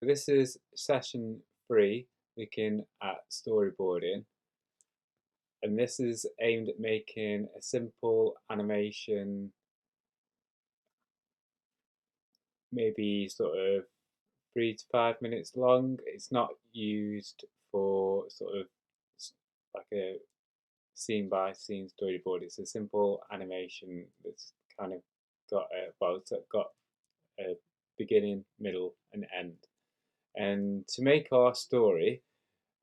This is session 3, looking at storyboarding, and this is aimed at making a simple animation, maybe sort of 3 to 5 minutes long. It's not used for sort of like a scene by scene storyboard. It's a simple animation that's kind of got it's got a beginning, middle, and end. And to make our story,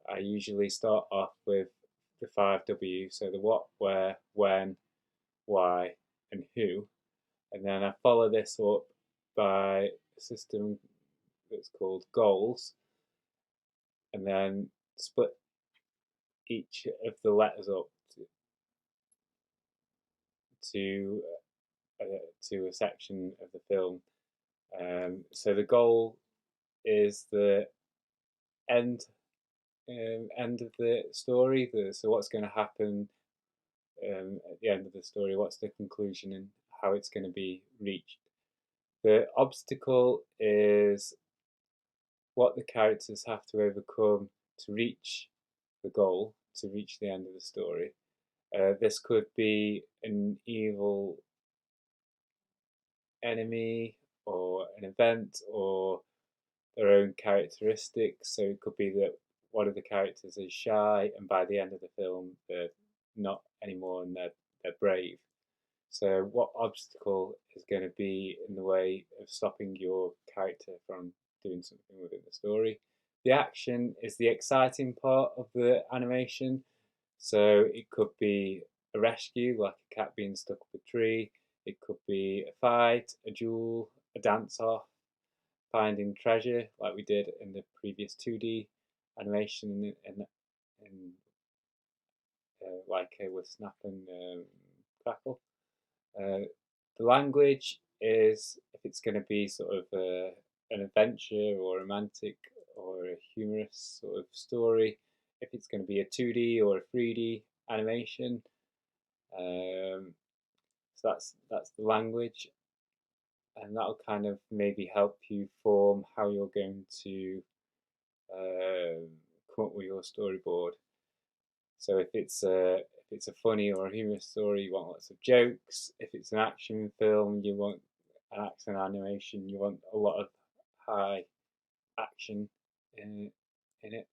I usually start off with the 5W, so the what, where, when, why, and who. And then I follow this up by a system that's called goals, and then split each of the letters up to to a section of the film. So the goal is the end end of the story. So what's going to happen at the end of the story? What's the conclusion and how it's going to be reached? The obstacle is what the characters have to overcome to reach the goal, to reach the end of the story. This could be an evil enemy or an event or their own characteristics. So it could be that one of the characters is shy, and by the end of the film, they're not anymore, and they're brave. So, what obstacle is going to be in the way of stopping your character from doing something within the story? The action is the exciting part of the animation. So, it could be a rescue, like a cat being stuck up a tree. It could be a fight, a duel, a dance off, finding treasure, like we did in the previous 2D animation, in like with Snap and Crackle. The language is if it's going to be sort of an adventure or romantic or a humorous sort of story, if it's going to be a 2D or a 3D animation. So that's the language, and that'll kind of maybe help you form how you're going to come up with your storyboard. So if it's a funny or a humorous story, you want lots of jokes. If it's an action film, you want an action animation. You want a lot of high action in it.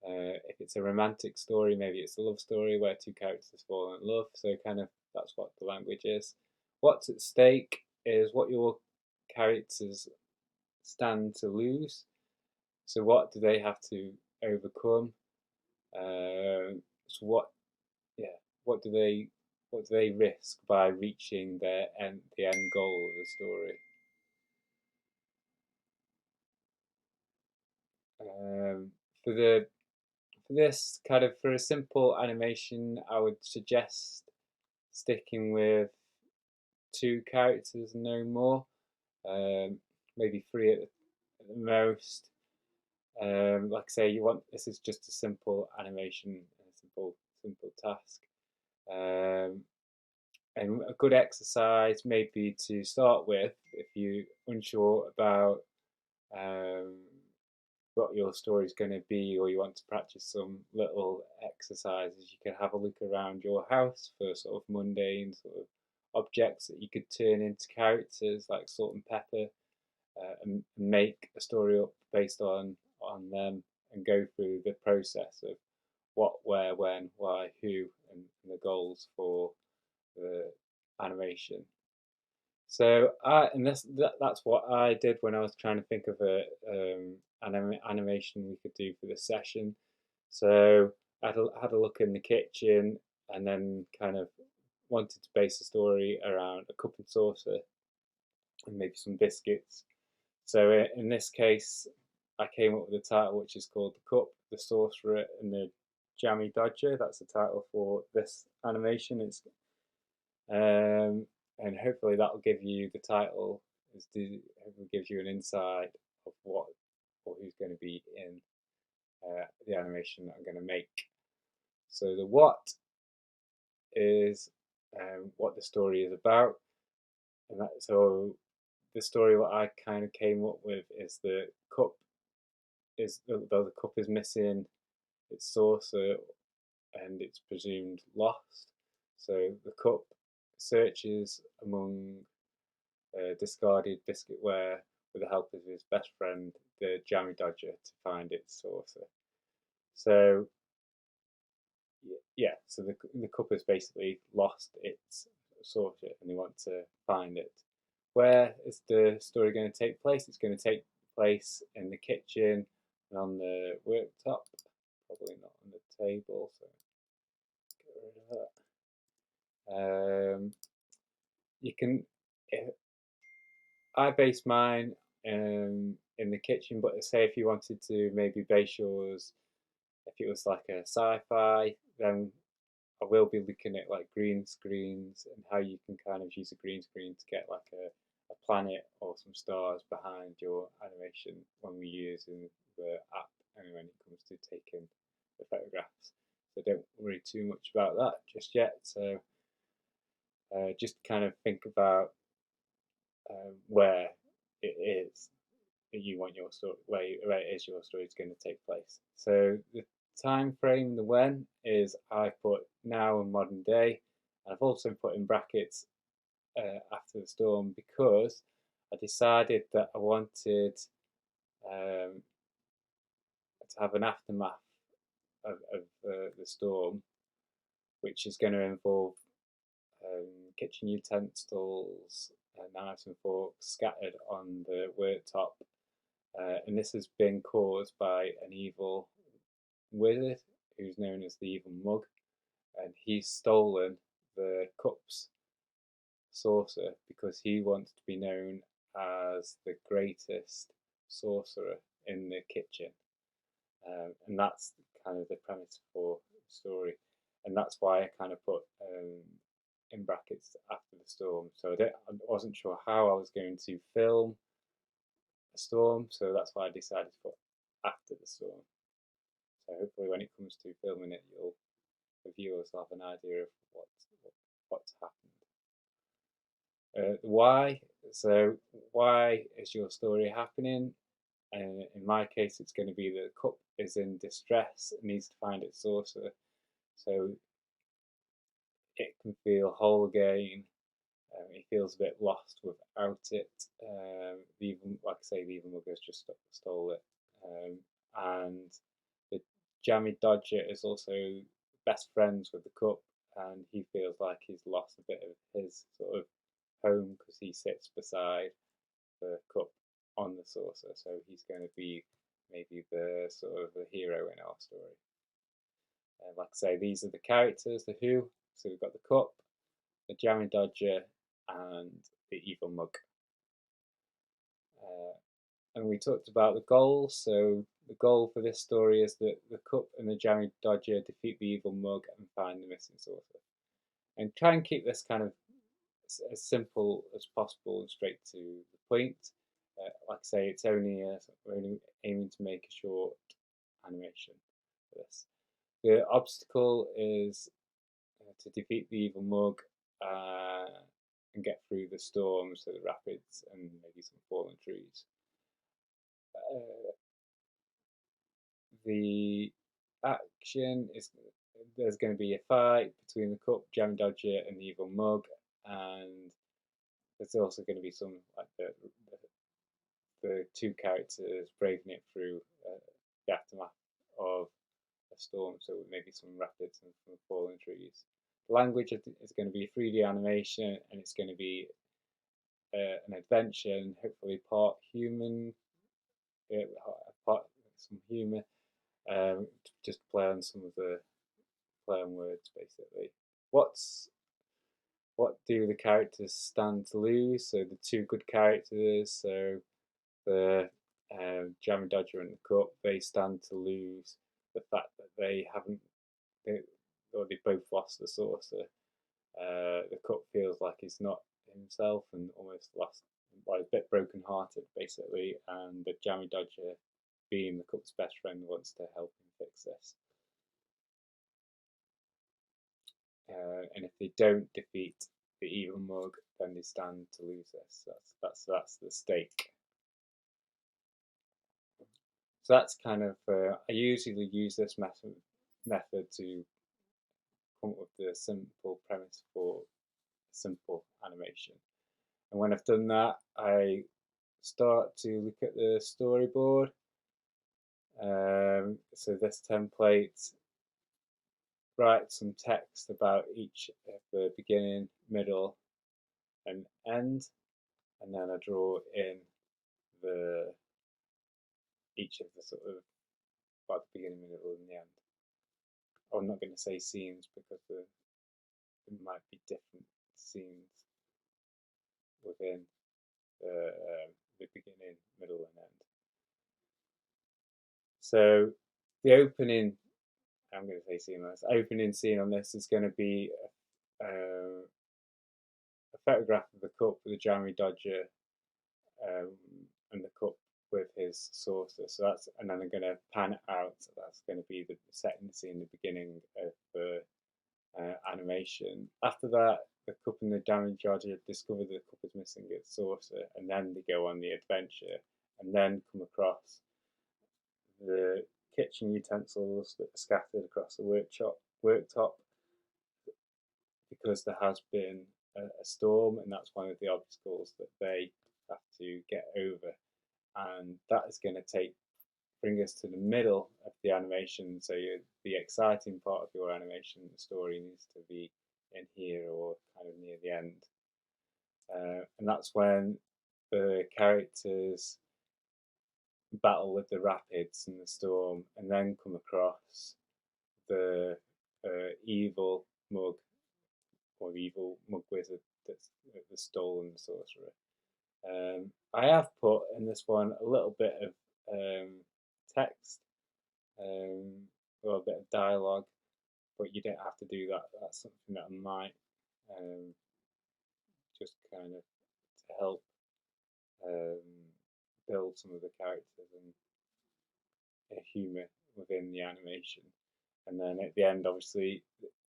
If it's a romantic story, maybe it's a love story where two characters fall in love. So kind of that's what the language is. What's at stake is what your characters stand to lose. So what do they have to overcome? So what do they risk by reaching the end goal of the story? For the for this kind of for a simple animation, I would suggest sticking with two characters, no more. Maybe three at the most. Like I say, this is just a simple animation, a simple task. And a good exercise maybe to start with if you're unsure about um, what your story is going to be, or you want to practice some little exercises. You can have a look around your house for sort of mundane sort of objects that you could turn into characters like salt and pepper, and make a story up based on them, and go through the process of what, where, when, why, who, and the goals for the animation. So that's what I did when I was trying to think of an animation we could do for this session. So I had a look in the kitchen, and then kind of wanted to base the story around a cup and saucer and maybe some biscuits. So in this case, I came up with a title which is called The Cup, the Sorcerer, and the Jammy Dodger. That's the title for this animation. It's and hopefully that'll give you the title. Hopefully gives you an insight of what or who's going to be in the animation that I'm going to make. So the what is what the story is about, and so the story what I kind of came up with is the cup the cup is missing its saucer and it's presumed lost. So the cup searches among discarded biscuitware with the help of his best friend, the Jammy Dodger, to find its saucer. So yeah, so the cup has basically lost its saucer, and they want to find it. Where is the story going to take place? It's going to take place in the kitchen and on the worktop, probably not on the table. So get rid of that. You can. I base mine in the kitchen, but say if you wanted to maybe base yours, if it was like a sci-fi, then I will be looking at like green screens and how you can kind of use a green screen to get like a planet or some stars behind your animation when we're using the app and when it comes to taking the photographs. So don't worry too much about that just yet. So just kind of think about where it is that you want your story, where it is your story is going to take place. So the time frame, the when, is I put now in modern day. And I've also put in brackets after the storm because I decided that I wanted to have an aftermath of the storm, which is going to involve kitchen utensils, knives and forks scattered on the worktop. And this has been caused by an evil wizard who's known as the Evil Mug, and he's stolen the cup's saucer because he wants to be known as the greatest sorcerer in the kitchen. And that's kind of the premise for the story. And that's why I kind of put in brackets after the storm. So I wasn't sure how I was going to film a storm, so that's why I decided to put after the storm. So hopefully when it comes to filming it, the viewers will have an idea of what's happened. Why? So why is your story happening? And in my case, it's going to be the cup is in distress, it needs to find its saucer. So it can feel whole again. It feels a bit lost without it. Even like I say, the evil mug has just stole it. And the Jammy Dodger is also best friends with the cup, and he feels like he's lost a bit of his sort of home because he sits beside the cup on the saucer. So he's going to be maybe the sort of the hero in our story. Like I say, these are the characters, the who. So we've got the cup, the Jammy Dodger, and the evil mug. And we talked about the goals. So the goal for this story is that the cup and the Jammy Dodger defeat the evil mug and find the missing saucer. And try and keep this kind of as simple as possible and straight to the point. Like I say, we're only aiming to make a short animation for this. The obstacle is to defeat the evil mug and get through the storms, so the rapids and maybe some fallen trees. The action is there's going to be a fight between the cup, Jam Dodger, and the evil mug, and there's also going to be some like the two characters braving it through the aftermath of a storm, so maybe some rapids and some fallen trees. The language is going to be 3D animation, and it's going to be an adventure, and hopefully part human, part some humour, just play on some of the play on words basically. What do the characters stand to lose? So the two good characters, so the Jam and Dodger and the Cup, they stand to lose the fact that they haven't, or they both lost the saucer. The Cup feels like he's not himself and almost lost, well, a bit broken hearted basically, and the Jammy Dodger, being the Cup's best friend, wants to help him fix this. And if they don't defeat the evil mug, then they stand to lose this. That's the stake. So that's kind of, I usually use this method to come up with the simple premise for simple animation. And when I've done that, I start to look at the storyboard. So this template writes some text about each of the beginning, middle, and end, and then I draw in the each of the sort of about the beginning, middle, and the end. I'm not going to say scenes because there might be different scenes within the beginning, middle, and end. So the opening, I'm going to say scene on this. Opening scene on this is going to be a photograph of the cup with the Jammy Dodger and the cup with his saucer. So that's, and then I'm going to pan it out. So that's going to be the setting the scene, the beginning of the animation. After that, the cup and the Jammy Dodger discover the cup is missing its saucer, and then they go on the adventure, and then come across the kitchen utensils that are scattered across the worktop because there has been a storm, and that's one of the obstacles that they have to get over. And that is going to bring us to the middle of the animation. So the exciting part of your animation, the story needs to be in here or kind of near the end. And that's when the characters battle with the rapids and the storm, and then come across the evil mug or the evil mug wizard that's the Stolen Sorcerer. I have put in this one a little bit of text or a bit of dialogue, but you don't have to do that. That's something that I might just kind of to help build some of the characters and humour within the animation. And then at the end, obviously,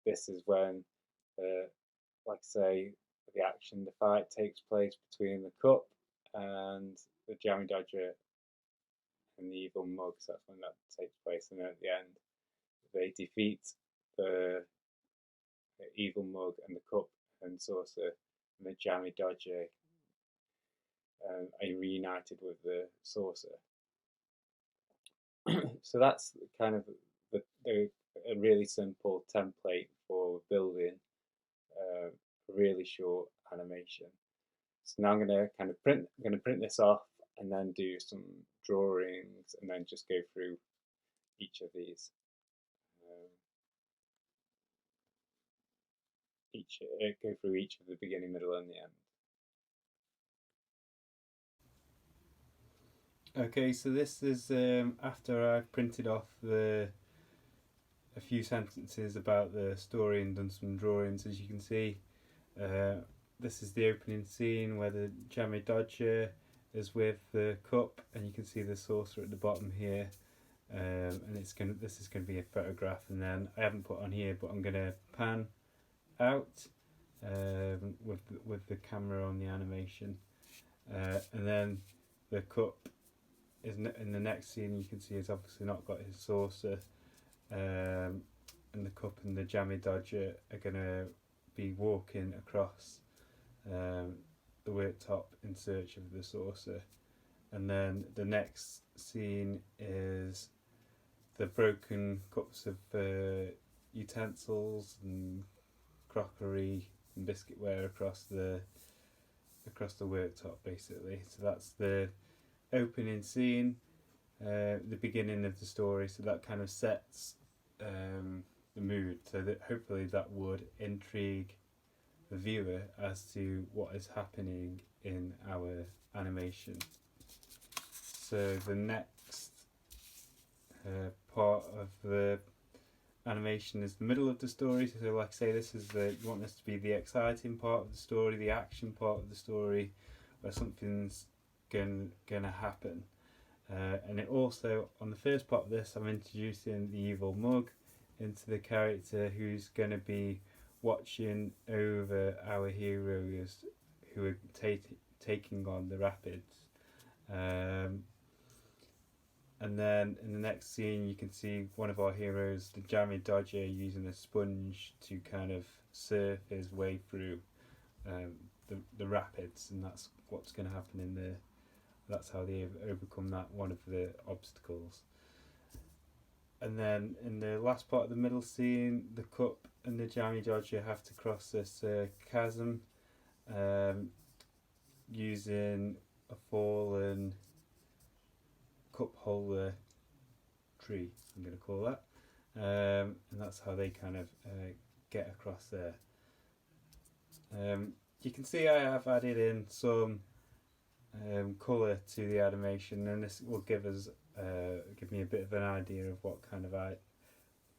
this is when, like I say, the action, the fight takes place between the cup and the Jammy Dodger and the evil mug. So that's when that takes place. And then at the end, they defeat the evil mug and the cup and saucer, and the Jammy Dodger are reunited with the saucer. So that's kind of a really simple template for building a really short animation. So now I'm going to kind of print this off and then do some drawings and then just go through each of these. Go through each of the beginning, middle, and the end. Okay, so this is after I've printed off a few sentences about the story and done some drawings. As you can see, this is the opening scene where the Jammy Dodger is with the cup, and you can see the saucer at the bottom here. And this is going to be a photograph, and then I haven't put on here, but I'm going to pan out with the camera on the animation, and then the cup is in the next scene. You can see he's obviously not got his saucer, and the cup and the Jammy Dodger are going to be walking across the worktop in search of the saucer. And then the next scene is the broken cups of utensils and crockery and biscuitware across the worktop, basically. So that's the opening scene, the beginning of the story. So that kind of sets the mood, so that hopefully that would intrigue the viewer as to what is happening in our animation. So the next part of the animation is the middle of the story. So like I say, this is you want this to be the exciting part of the story, the action part of the story, where something's gonna happen. And it also, on the first part of this, I'm introducing the evil mug into the character who's going to be watching over our heroes who are taking on the rapids. And then in the next scene, you can see one of our heroes, the Jammy Dodger, using a sponge to kind of surf his way through the rapids, and that's what's going to happen in the. That's how they overcome that one of the obstacles. And then in the last part of the middle scene, the Cup and the Jammy Dodger have to cross this chasm using a fallen cup holder tree, I'm going to call that. And that's how they kind of get across there. You can see I have added in some colour to the animation, and this will give me a bit of an idea of what kind of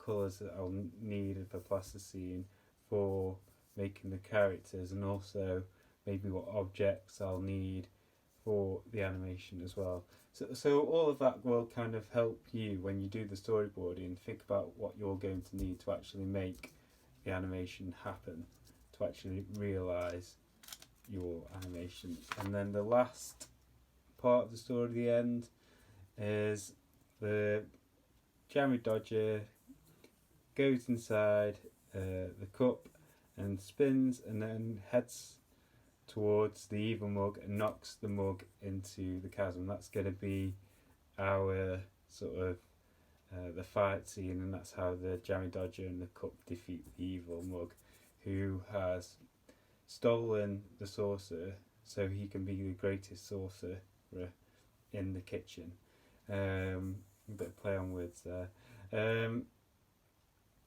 colours that I'll need of a plasticine for making the characters, and also maybe what objects I'll need for the animation as well. So all of that will kind of help you when you do the storyboarding, think about what you're going to need to actually make the animation happen, to actually realise your animation. And then the last part of the story at the end is the Jammy Dodger goes inside the cup and spins, and then heads towards the evil mug and knocks the mug into the chasm. That's going to be our sort of the fight scene, and that's how the Jammy Dodger and the cup defeat the evil mug, who has stolen the sorcerer so he can be the greatest sorcerer in the kitchen. A bit of play on words there.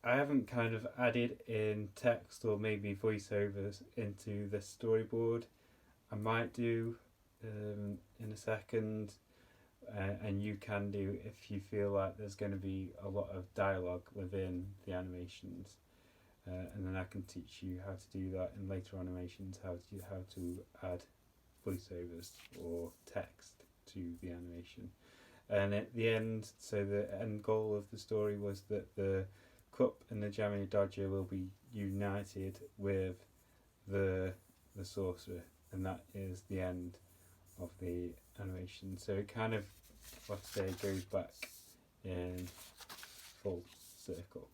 I haven't kind of added in text or maybe voiceovers into the storyboard. I might do in a second, and you can do if you feel like there's going to be a lot of dialogue within the animations, and then I can teach you how to do that in later animations, how to add voiceovers or text to the animation. And at the end, so the end goal of the story was that the Cup and the Jammy Dodger will be united with the sorcerer, and that is the end of the animation. So it kind of, like I say, goes back in full circle.